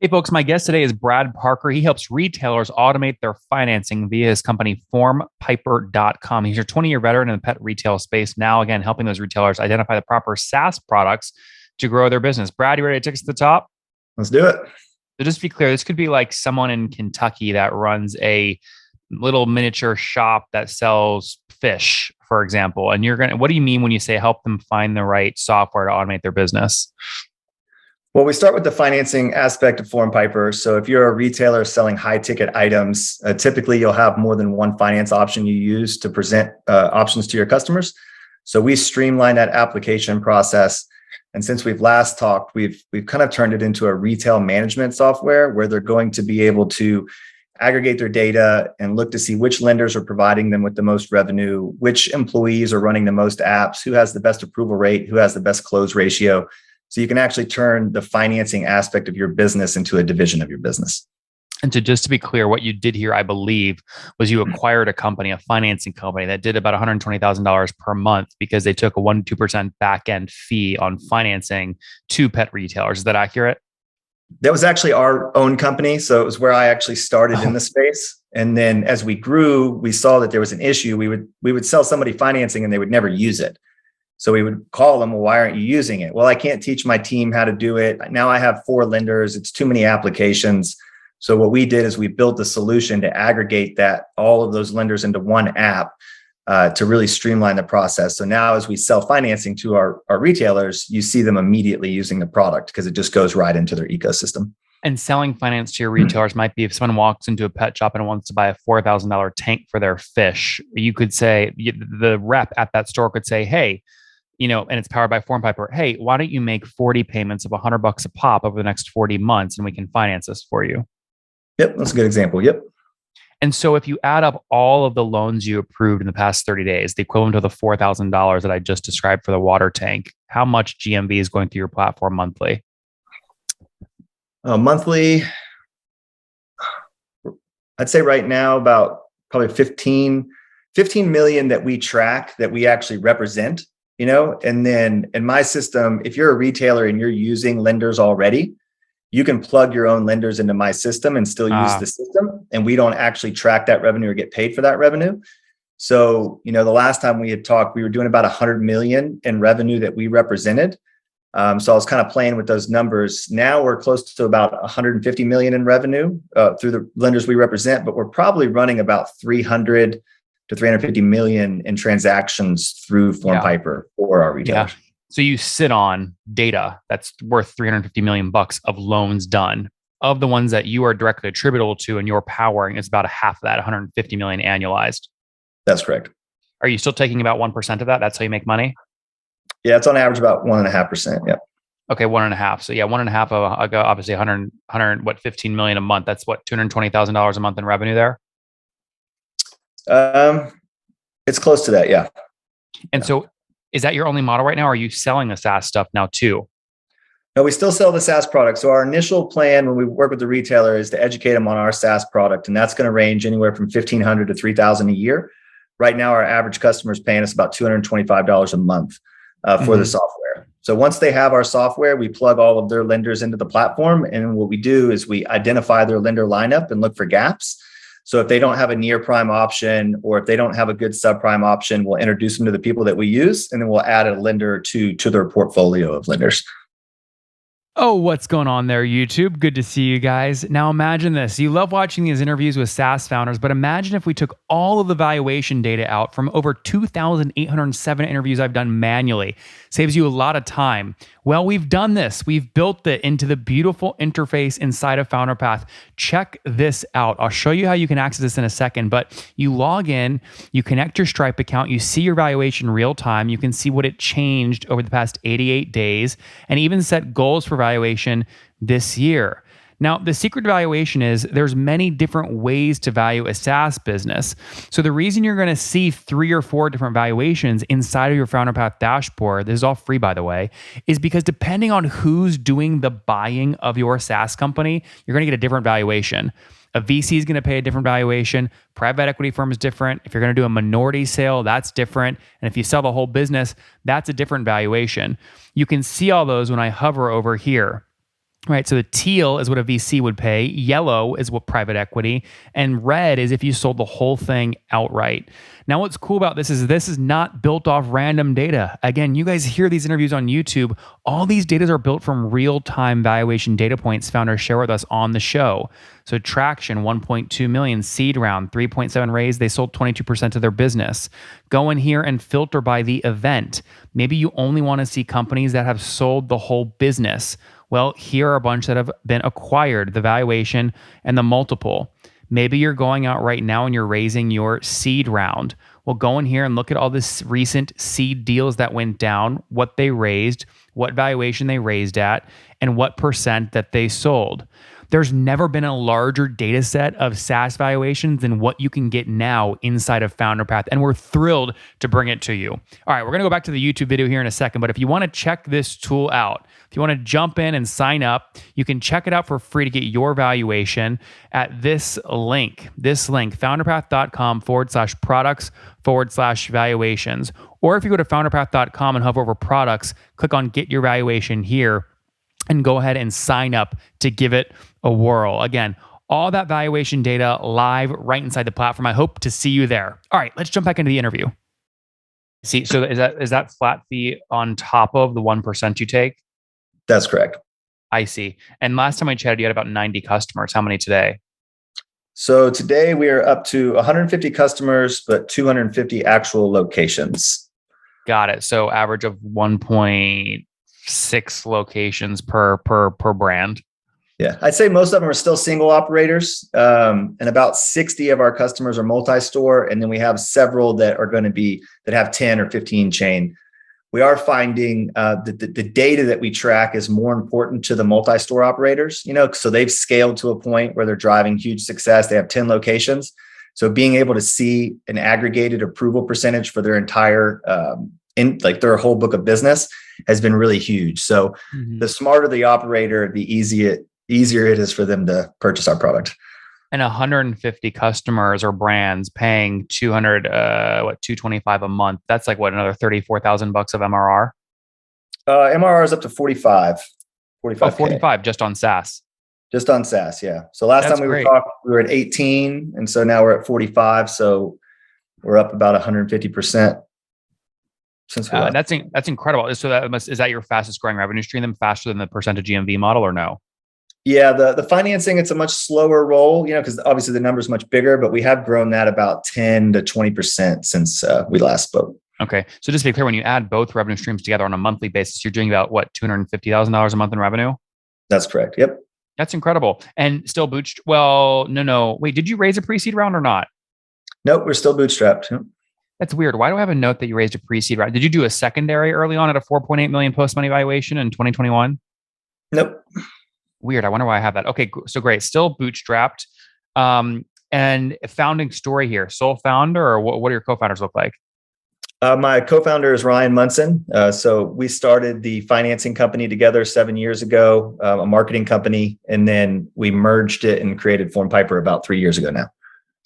Hey, folks, my guest today is Brad Parker. He helps retailers automate their financing via his company, formpiper.com. He's a 20-year veteran in the pet retail space, now, again, helping those retailers identify the proper SaaS products to grow their business. Brad, you ready to take us to the top? Let's do it. So just to be clear, this could be like someone in Kentucky that runs a little miniature shop that sells fish, for example. And what do you mean when you say help them find the right software to automate their business? Well, we start with the financing aspect of FormPiper. So if you're a retailer selling high ticket items, typically you'll have more than one finance option you use to present options to your customers. So we streamline that application process. And since we've last talked, we've kind of turned it into a retail management software where they're going to be able to aggregate their data and look to see which lenders are providing them with the most revenue, which employees are running the most apps, who has the best approval rate, who has the best close ratio. So you can actually turn the financing aspect of your business into a division of your business. And just to be clear, what you did here, I believe, was you acquired a company, a financing company that did about $120,000 per month because they took a 1-2% back end fee on financing to pet retailers. Is that accurate? That was actually our own company. So it was where I actually started in the space. And then as we grew, we saw that there was an issue. We would sell somebody financing and they would never use it. So we would call them, well, why aren't you using it? Well, I can't teach my team how to do it. Now I have 4 lenders. It's too many applications. So what we did is we built a solution to aggregate all of those lenders into one app to really streamline the process. So now as we sell financing to our retailers, you see them immediately using the product because it just goes right into their ecosystem. And selling finance to your retailers might be if someone walks into a pet shop and wants to buy a $4,000 tank for their fish, you could say, the rep at that store could say, hey, and it's powered by FormPiper. Hey, why don't you make 40 payments of $100 a pop over the next 40 months and we can finance this for you? Yep, that's a good example. Yep. And so if you add up all of the loans you approved in the past 30 days, the equivalent of the $4,000 that I just described for the water tank, how much GMV is going through your platform monthly? Monthly, I'd say right now about probably 15 million that we track, that we actually represent. And then in my system, if you're a retailer and you're using lenders already, you can plug your own lenders into my system and still use the system. And we don't actually track that revenue or get paid for that revenue. So, the last time we had talked, we were doing about 100 million in revenue that we represented. So I was kind of playing with those numbers. Now we're close to about 150 million in revenue through the lenders we represent, but we're probably running about 300 to 350 million in transactions through FormPiper for our retailers. Yeah. So you sit on data that's worth 350 million bucks of loans done. Of the ones that you are directly attributable to and you're powering, it's about a half of that, 150 million annualized. That's correct. Are you still taking about 1% of that? That's how you make money? Yeah, it's on average about 1.5%. Yep. Okay, 1.5. So yeah, 1.5 of obviously 15 million a month. That's what, $220,000 a month in revenue there? It's close to that, yeah. And so is that your only model right now? Or are you selling the SaaS stuff now too? No, we still sell the SaaS product. So our initial plan when we work with the retailer is to educate them on our SaaS product. And that's going to range anywhere from $1,500 to $3,000 a year. Right now, our average customer is paying us about $225 a month for the software. So once they have our software, we plug all of their lenders into the platform. And what we do is we identify their lender lineup and look for gaps. So if they don't have a near prime option, or if they don't have a good subprime option, we'll introduce them to the people that we use, and then we'll add a lender to their portfolio of lenders. Oh, what's going on there, YouTube? Good to see you guys. Now imagine this. You love watching these interviews with SaaS founders, but imagine if we took all of the valuation data out from over 2,807 interviews I've done manually. Saves you a lot of time. Well, we've done this. We've built it into the beautiful interface inside of FounderPath. Check this out. I'll show you how you can access this in a second, but you log in, you connect your Stripe account, you see your valuation real time, you can see what it changed over the past 88 days, and even set goals for valuation this year. Now, the secret to valuation is there's many different ways to value a SaaS business. So the reason you're going to see 3 or 4 different valuations inside of your FounderPath dashboard, this is all free by the way, is because depending on who's doing the buying of your SaaS company, you're going to get a different valuation. A VC is going to pay a different valuation. Private equity firm is different. If you're going to do a minority sale, that's different. And if you sell the whole business, that's a different valuation. You can see all those when I hover over here. Right. So the teal is what a VC would pay. Yellow is what private equity. And red is if you sold the whole thing outright. Now, what's cool about this is not built off random data. Again, you guys hear these interviews on YouTube. All these data are built from real-time valuation data points founders share with us on the show. So traction, 1.2 million, seed round, 3.7 raise. They sold 22% of their business. Go in here and filter by the event. Maybe you only want to see companies that have sold the whole business. Well, here are a bunch that have been acquired, the valuation and the multiple. Maybe you're going out right now and you're raising your seed round. Well, go in here and look at all this recent seed deals that went down, what they raised, what valuation they raised at, and what percent that they sold. There's never been a larger data set of SaaS valuations than what you can get now inside of FounderPath, and we're thrilled to bring it to you. All right, we're going to go back to the YouTube video here in a second, but if you want to check this tool out, if you want to jump in and sign up, you can check it out for free to get your valuation at this link, founderpath.com/products/valuations. Or if you go to founderpath.com and hover over products, click on get your valuation here and go ahead and sign up to give it a whirl. Again, all that valuation data live right inside the platform. I hope to see you there. All right, let's jump back into the interview. See, so is that flat fee on top of the 1% you take? That's correct. I see. And last time I chatted, you had about 90 customers. How many today? So today we are up to 150 customers, but 250 actual locations. Got it. So average of 1.6 locations per brand. Yeah, I'd say most of them are still single operators, and about 60 of our customers are multi-store, and then we have several that are going to be that have 10 or 15 chain. We are finding that the data that we track is more important to the multi-store operators. So they've scaled to a point where they're driving huge success. They have 10 locations, so being able to see an aggregated approval percentage for their entire their whole book of business has been really huge. So the smarter the operator, the easier it is for them to purchase our product. And 150 customers or brands paying $225 a month. That's like what, another $34,000 of MRR? MRR is up to 45. Oh, 45 just on SaaS. Just on SaaS, yeah. So last time we were talking, we were at 18, and so now we're at 45. So we're up about 150%. Since that's incredible. So is that your fastest growing revenue stream, then faster than the percentage GMV model, or no? Yeah, the financing, it's a much slower roll, because obviously the number is much bigger, but we have grown that about 10 to 20% since we last spoke. Okay. So just to be clear, when you add both revenue streams together on a monthly basis, you're doing about what, $250,000 a month in revenue? That's correct. Yep. That's incredible. And still bootstrapped. Well, no. Wait, did you raise a pre-seed round or not? Nope, we're still bootstrapped. Yep. That's weird. Why do I have a note that you raised a pre-seed round? Did you do a secondary early on at a 4.8 million post-money valuation in 2021? Nope. Weird. I wonder why I have that. Okay, so great. Still bootstrapped. And founding story here. Sole founder, or what do your co-founders look like? My co-founder is Ryan Munson. So we started the financing company together 7 years ago, a marketing company, and then we merged it and created Form Piper about 3 years ago now.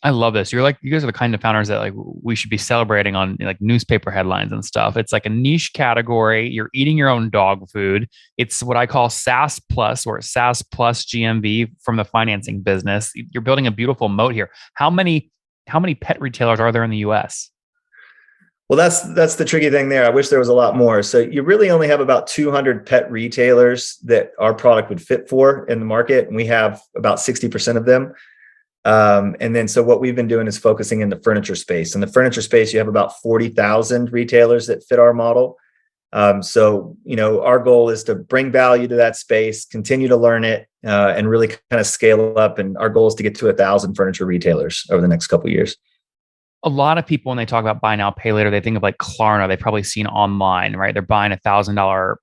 I love this. You guys are the kind of founders that like we should be celebrating on like newspaper headlines and stuff. It's like a niche category. You're eating your own dog food. It's what I call SaaS plus, or SaaS plus GMV from the financing business. You're building a beautiful moat here. How many pet retailers are there in the US? Well, that's the tricky thing there. I wish there was a lot more. So you really only have about 200 pet retailers that our product would fit for in the market, and we have about 60% of them. And then, so what we've been doing is focusing in the furniture space. In the furniture space, you have about 40,000 retailers that fit our model. So, our goal is to bring value to that space, continue to learn it, and really kind of scale up. And our goal is to get to 1,000 furniture retailers over the next couple of years. A lot of people, when they talk about buy now, pay later, they think of like Klarna. They've probably seen online, right? They're buying $1,000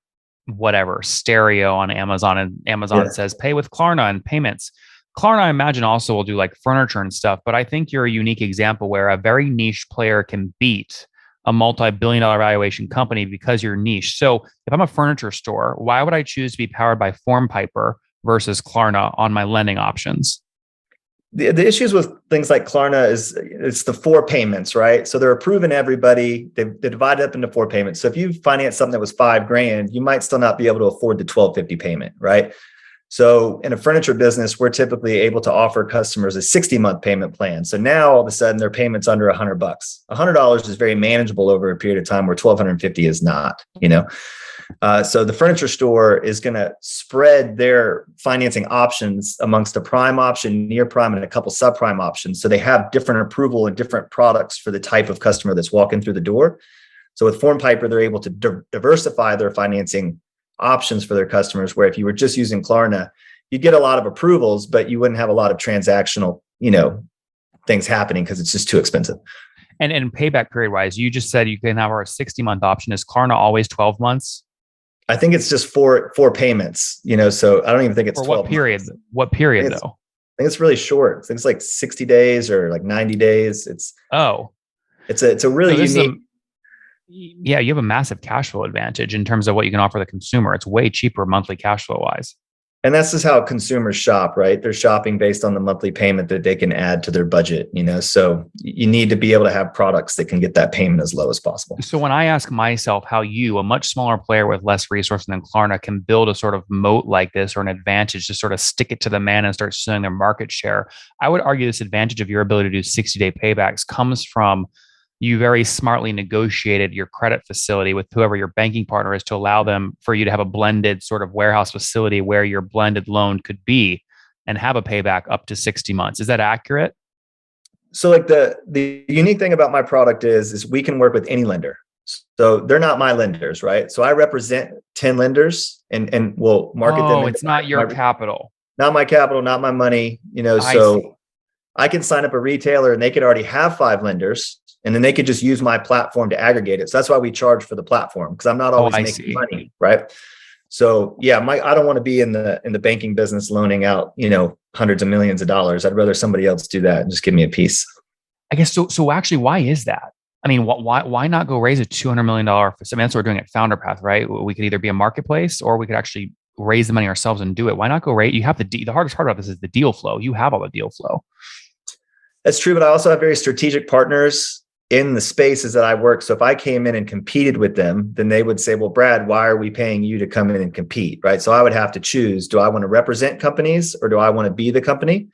whatever stereo on Amazon, and Amazon says pay with Klarna and payments. Klarna, I imagine, also will do like furniture and stuff, but I think you're a unique example where a very niche player can beat a multi-billion-dollar valuation company because you're niche. So if I'm a furniture store, why would I choose to be powered by Form Piper versus Klarna on my lending options? The issues with things like Klarna is it's the 4 payments, right? So they're approving everybody. They divide it up into 4 payments. So if you finance something that was $5,000, you might still not be able to afford the $1,250 payment, right? So in a furniture business, we're typically able to offer customers a 60-month payment plan. So now all of a sudden their payment's under $100. $100 is very manageable over a period of time where 1,250 is not, So the furniture store is going to spread their financing options amongst a prime option, near prime, and a couple subprime options. So they have different approval and different products for the type of customer that's walking through the door. So with FormPiper, they're able to diversify their financing options for their customers, where if you were just using Klarna, you'd get a lot of approvals, but you wouldn't have a lot of transactional, things happening because it's just too expensive. And payback period wise, you just said you can have our 60-month option. Is Klarna always 12 months? I think it's just four payments, so I don't even think it's 12 what period? months. What period though? I think it's really short. I think it's like 60 days or like 90 days. It's a really unique. You have a massive cash flow advantage in terms of what you can offer the consumer. It's way cheaper monthly cash flow wise. And that's just how consumers shop, right? They're shopping based on the monthly payment that they can add to their budget, So you need to be able to have products that can get that payment as low as possible. So when I ask myself how you, a much smaller player with less resources than Klarna, can build a sort of moat like this or an advantage to sort of stick it to the man and start selling their market share, I would argue this advantage of your ability to do 60-day paybacks comes from you very smartly negotiated your credit facility with whoever your banking partner is to allow them for you to have a blended sort of warehouse facility where your blended loan could be and have a payback up to 60 months. Is that accurate? So like the unique thing about my product is we can work with any lender. So they're not my lenders, right? So I represent 10 lenders and we'll market them. Oh, it's not your capital. Not my capital, not my money, so I can sign up a retailer and they could already have 5 lenders. And then they could just use my platform to aggregate it. So that's why we charge for the platform, because I'm not always making money, right? So yeah, I don't want to be in the banking business loaning out, hundreds of millions of dollars. I'd rather somebody else do that and just give me a piece. I guess so. So actually, why is that? I mean, why not go raise a $200 million? I mean, that's what we're doing at Founder Path, right? We could either be a marketplace or we could actually raise the money ourselves and do it. Why not go raise? You have the hardest part about this is the deal flow. You have all the deal flow. That's true, but I also have very strategic partners in the spaces that I work. So if I came in and competed with them, then they would say, well, Brad, why are we paying you to come in and compete? Right. So I would have to choose, do I want to represent companies or do I want to be the company?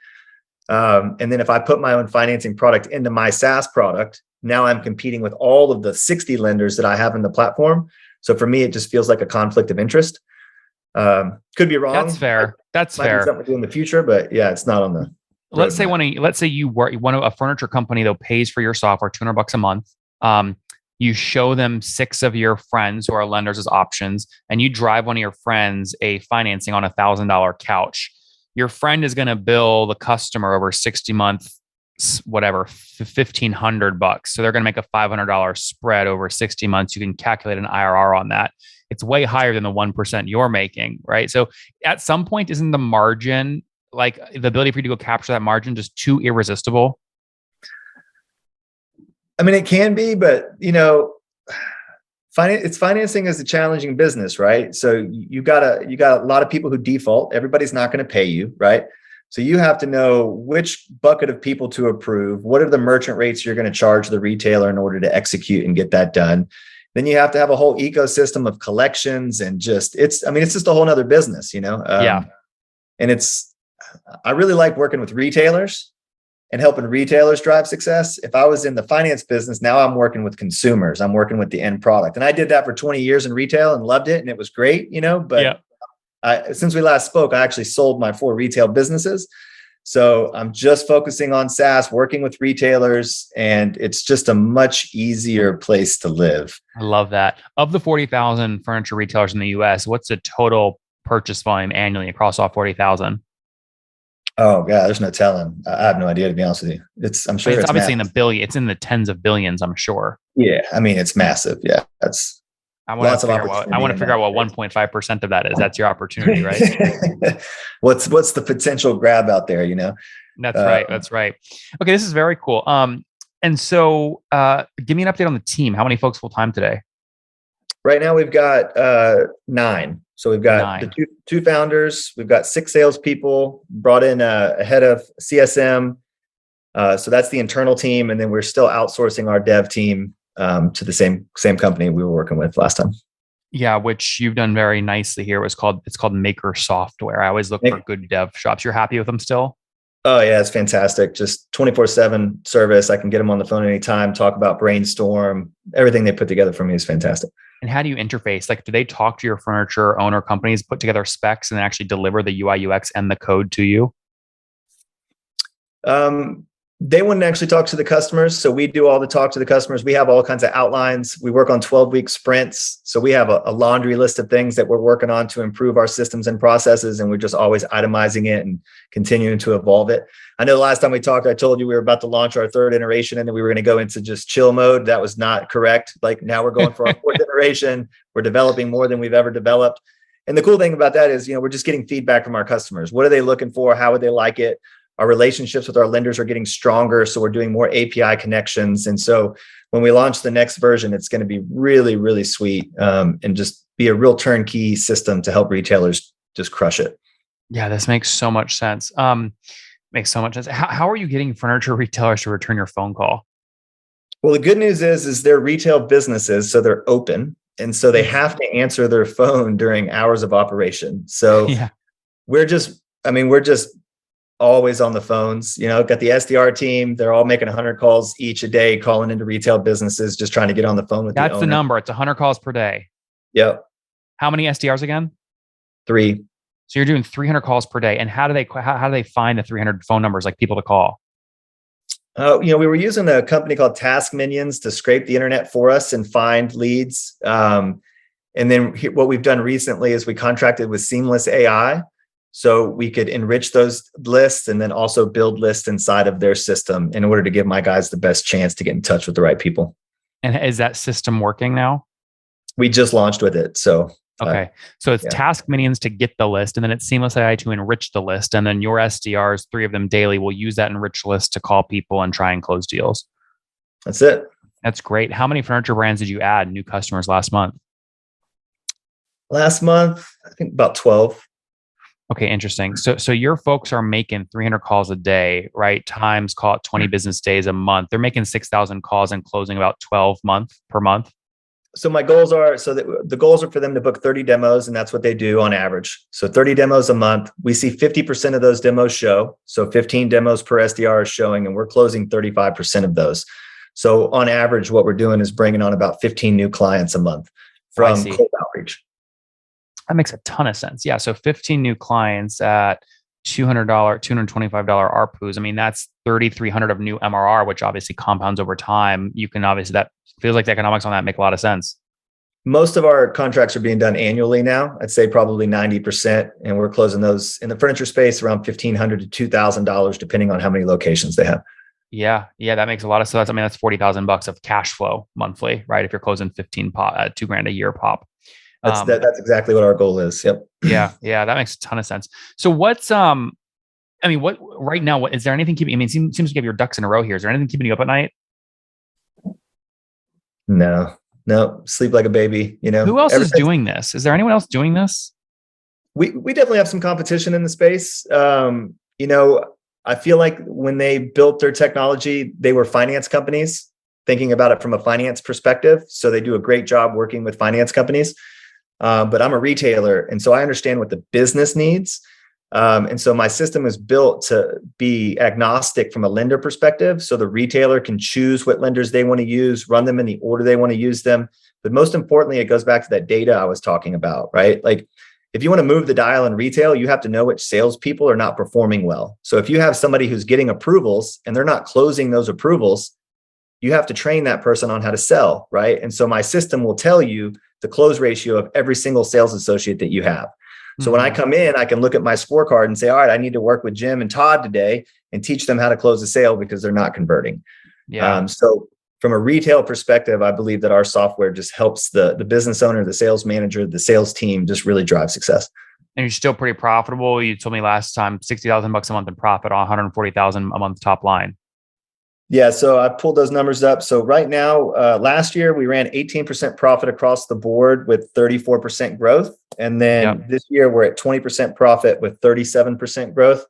And then if I put my own financing product into my SaaS product, now I'm competing with all of the 60 lenders that I have in the platform. So for me, it just feels like a conflict of interest. Could be wrong. That's fair. That's fair. Might be something to do in the future, but yeah, it's not on the Let's say you work one of a furniture company that pays for your software $200 a month. You show them 6 of your friends who are lenders as options, and you drive one of your friends a financing on $1,000 couch. Your friend is going to bill the customer over 60 months, whatever, $1,500. So they're going to make a $500 spread over 60 months. You can calculate an IRR on that. It's way higher than the 1% you're making, right? So at some point, isn't the margin, like the ability for you to go capture that margin, just too irresistible? I mean, it can be, but financing is a challenging business, right? So you got a lot of people who default. Everybody's not going to pay you, right? So you have to know which bucket of people to approve. What are the merchant rates you're going to charge the retailer in order to execute and get that done? Then you have to have a whole ecosystem of collections and it's just a whole nother business, Yeah. And I really like working with retailers and helping retailers drive success. If I was in the finance business, now I'm working with consumers. I'm working with the end product. And I did that for 20 years in retail and loved it. And it was great, but since we last spoke, I actually sold my 4 retail businesses. So I'm just focusing on SaaS, working with retailers, and it's just a much easier place to live. I love that. Of the 40,000 furniture retailers in the US, what's the total purchase volume annually across all 40,000? Oh God, there's no telling. I have no idea, to be honest with you. I'm sure it's obviously massive. in the billion. It's in the tens of billions, I'm sure. Yeah, I mean, it's massive. Yeah, that's lots of opportunity. I want to figure out what 1.5% of that is. That's your opportunity, right? What's the potential grab out there? That's right. That's right. Okay, this is very cool. And so, give me an update on the team. How many folks full time today? Right now, we've got 9. So we've got the two founders. We've got 6 salespeople. Brought in a head of CSM. So that's the internal team, and then we're still outsourcing our dev team to the same company we were working with last time. Yeah, which you've done very nicely here. It's called Maker Software. I always look for good dev shops. You're happy with them still? Oh yeah, it's fantastic. Just 24/7 service. I can get them on the phone anytime, talk about brainstorm. Everything they put together for me is fantastic. And how do you interface? Like, do they talk to your furniture owner companies, put together specs, and then actually deliver the UI, UX, and the code to you? They wouldn't actually talk to the customers. So we do all the talk to the customers. We have all kinds of outlines. We work on 12-week sprints. So we have a laundry list of things that we're working on to improve our systems and processes. And we're just always itemizing it and continuing to evolve it. I know the last time we talked, I told you we were about to launch our third iteration and then we were going to go into just chill mode. That was not correct. Like now we're going for our fourth iteration. We're developing more than we've ever developed. And the cool thing about that is, we're just getting feedback from our customers. What are they looking for? How would they like it? Our relationships with our lenders are getting stronger. So we're doing more API connections. And so when we launch the next version, it's going to be really, really sweet and just be a real turnkey system to help retailers just crush it. Yeah, this makes so much sense. Makes so much sense. How are you getting furniture retailers to return your phone call? Well, the good news is they're retail businesses, so they're open. And so they have to answer their phone during hours of operation. So Yeah. we're just always on the phones. Got the SDR team. They're all making 100 calls each a day, calling into retail businesses, just trying to get on the phone with the owner. That's the number. It's 100 calls per day. Yep. How many SDRs again? 3. So you're doing 300 calls per day. And how do they find the 300 phone numbers, like people to call? We were using a company called Task Minions to scrape the internet for us and find leads. And then what we've done recently is we contracted with Seamless AI. So we could enrich those lists and then also build lists inside of their system in order to give my guys the best chance to get in touch with the right people. And is that system working now? We just launched with it. So okay. So it's Task Minions to get the list, and then it's Seamless AI to enrich the list. And then your SDRs, 3 of them daily, will use that enriched list to call people and try and close deals. That's it. That's great. How many furniture brands did you add new customers last month? Last month, I think about 12. Okay, interesting. So your folks are making 300 calls a day, right? Times, call it 20 business days a month. They're making 6,000 calls and closing about 12 per month. So my goals are, the goals are for them to book 30 demos, and that's what they do on average. So 30 demos a month. We see 50% of those demos show. So 15 demos per SDR is showing, and we're closing 35% of those. So on average, what we're doing is bringing on about 15 new clients a month from cold outreach. That makes a ton of sense. Yeah. So 15 new clients at $200, $225 ARPUs. I mean, that's 3,300 of new MRR, which obviously compounds over time. You can obviously, that feels like the economics on that make a lot of sense. Most of our contracts are being done annually now. I'd say probably 90%. And we're closing those in the furniture space around $1,500 to $2,000, depending on how many locations they have. Yeah. Yeah. That makes a lot of sense. I mean, that's $40,000 of cash flow monthly, right? If you're closing 15 pop, $2,000 a year pop. That's exactly what our goal is. Yep. Yeah. That makes a ton of sense. So what's, what right now, is there anything keeping, it seems like you have your ducks in a row here. Is there anything keeping you up at night? No, sleep like a baby, Who else is doing this? Is there anyone else doing this? We definitely have some competition in the space. I feel like when they built their technology, they were finance companies thinking about it from a finance perspective. So they do a great job working with finance companies. But I'm a retailer, and so I understand what the business needs. And so my system is built to be agnostic from a lender perspective. So the retailer can choose what lenders they want to use, run them in the order they want to use them. But most importantly, it goes back to that data I was talking about, right? Like if you want to move the dial in retail, you have to know which salespeople are not performing well. So if you have somebody who's getting approvals and they're not closing those approvals, you have to train that person on how to sell, right? And so my system will tell you the close ratio of every single sales associate that you have. So when I come in, I can look at my scorecard and say, all right, I need to work with Jim and Todd today and teach them how to close a sale because they're not converting. Yeah. So from a retail perspective, I believe that our software just helps the business owner, the sales manager, the sales team just really drive success. And you're still pretty profitable. You told me last time $60,000 a month in profit on $140,000 a month top line. Yeah, so I pulled those numbers up. So right now, last year we ran 18% profit across the board with 34% growth. And then this year we're at 20% profit with 37% growth.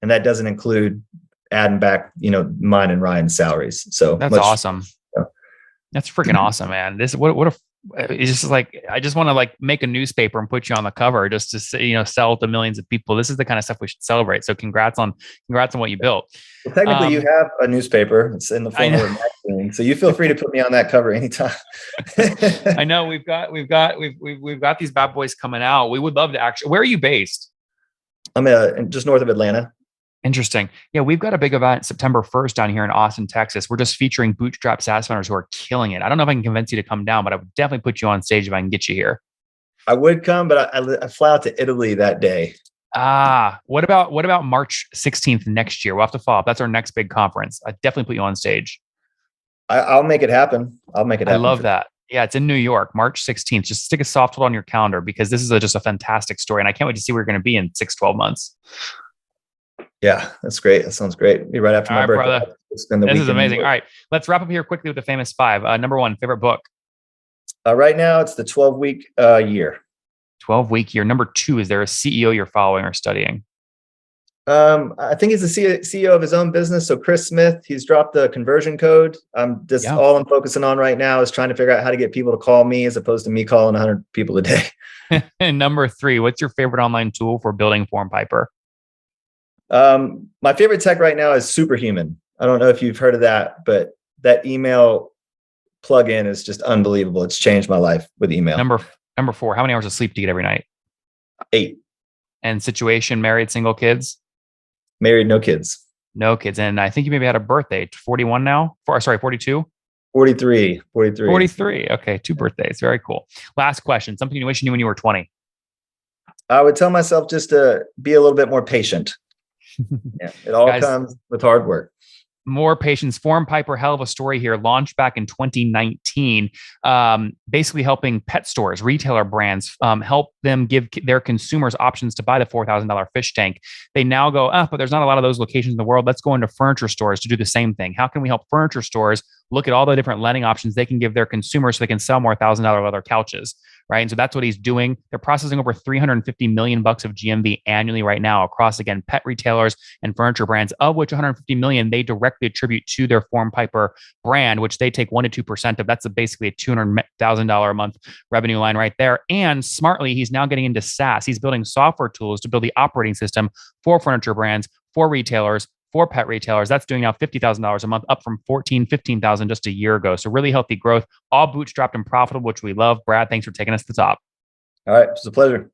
And that doesn't include adding back, mine and Ryan's salaries. So that's awesome. Yeah. That's freaking awesome, man. What a It's just like, I just want to like make a newspaper and put you on the cover just to say, sell to millions of people. This is the kind of stuff we should celebrate. So congrats on what you built. Well, technically, you Um, have a newspaper. It's in the I form of a know, magazine, so you feel free to put me on that cover anytime. I know we've got these bad boys coming out. We would love to actually, where are you based? I'm just north of Atlanta. Interesting. Yeah, we've got a big event September 1st down here in Austin, Texas. We're just featuring Bootstrapped SaaS founders who are killing it. I don't know if I can convince you to come down, but I would definitely put you on stage if I can get you here. I would come, but I fly out to Italy that day. What about March 16th next year? We'll have to follow up. That's our next big conference. I definitely put you on stage. I'll make it happen. I'll make it I happen. love that. Yeah, it's in New York, March 16th. Just stick a soft hold on your calendar because this is just a fantastic story. And I can't wait to see where you're going to be in 6-12 months. Yeah, that's great. That sounds great. Be right after my birthday. Brother. Spend the This is weekend. amazing. All right, let's wrap up here quickly with the famous five. Number one, favorite book. Right now, it's the 12-week year. 12-week year. Number two, is there a CEO you're following or studying? I think he's the CEO of his own business. So Chris Smith, he's dropped the conversion code. All I'm focusing on right now is trying to figure out how to get people to call me as opposed to me calling 100 people a day. And number three, what's your favorite online tool for building FormPiper? My favorite tech right now is Superhuman. I don't know if you've heard of that, but that email plugin is just unbelievable. It's changed my life with email. Number four, how many hours of sleep do you get every night? 8. And situation, married, single, kids? Married, no kids. No kids. And I think you maybe had a birthday. 41 now? 42? 43. 43. Okay, 2 birthdays. Very cool. Last question. Something you wish you knew when you were 20. I would tell myself just to be a little bit more patient. Yeah, it all comes with hard work. More patience. FormPiper, hell of a story here. Launched back in 2019, basically helping pet stores, retailer brands, help them give their consumers options to buy the $4,000 fish tank. They now go, but there's not a lot of those locations in the world. Let's go into furniture stores to do the same thing. How can we help furniture stores look at all the different lending options they can give their consumers so they can sell more $1,000 leather couches? Right. And so that's what he's doing. They're processing over $350 million of GMV annually right now across, again, pet retailers and furniture brands, of which 150 million they directly attribute to their FormPiper brand, which they take 1% to 2% of. That's basically a $200,000 a month revenue line right there. And smartly, he's now getting into SaaS. He's building software tools to build the operating system for furniture brands, for retailers, for pet retailers. That's doing now $50,000 a month, up from $15,000 just a year ago. So really healthy growth, all bootstrapped and profitable, which we love. Brad, thanks for taking us to the top. All right. It's a pleasure.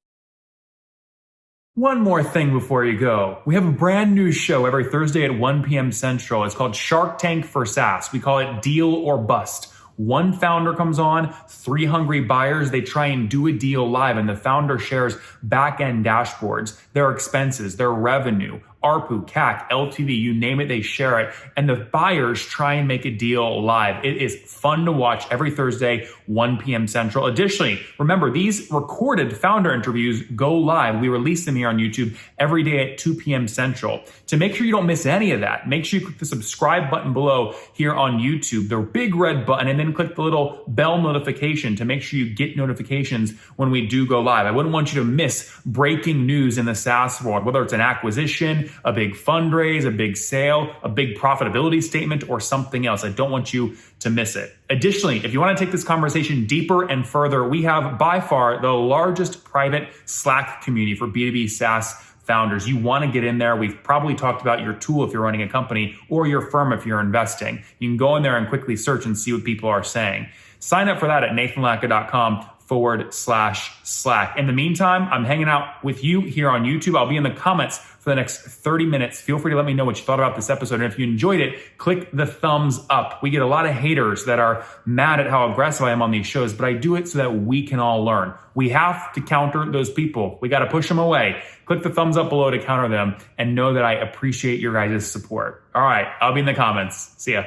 One more thing before you go. We have a brand new show every Thursday at 1 p.m. Central. It's called Shark Tank for SaaS. We call it Deal or Bust. One founder comes on, 3 hungry buyers, they try and do a deal live, and the founder shares back-end dashboards, their expenses, their revenue, ARPU, CAC, LTV, you name it, they share it. And the buyers try and make a deal live. It is fun to watch every Thursday, 1 p.m. Central. Additionally, remember, these recorded founder interviews go live. We release them here on YouTube every day at 2 p.m. Central. To make sure you don't miss any of that, make sure you click the subscribe button below here on YouTube, the big red button, and then click the little bell notification to make sure you get notifications when we do go live. I wouldn't want you to miss breaking news in the SaaS world, whether it's an acquisition, a big fundraise, a big sale, a big profitability statement, or something else. I don't want you to miss it. Additionally, if you want to take this conversation deeper and further, we have by far the largest private Slack community for B2B SaaS founders. You want to get in there. We've probably talked about your tool if you're running a company, or your firm if you're investing. You can go in there and quickly search and see what people are saying. Sign up for that at nathanlatka.com/Slack. In the meantime, I'm hanging out with you here on YouTube. I'll be in the comments for the next 30 minutes. Feel free to let me know what you thought about this episode. And if you enjoyed it, click the thumbs up. We get a lot of haters that are mad at how aggressive I am on these shows, but I do it so that we can all learn. We have to counter those people. We got to push them away. Click the thumbs up below to counter them, and know that I appreciate your guys' support. All right, I'll be in the comments. See ya.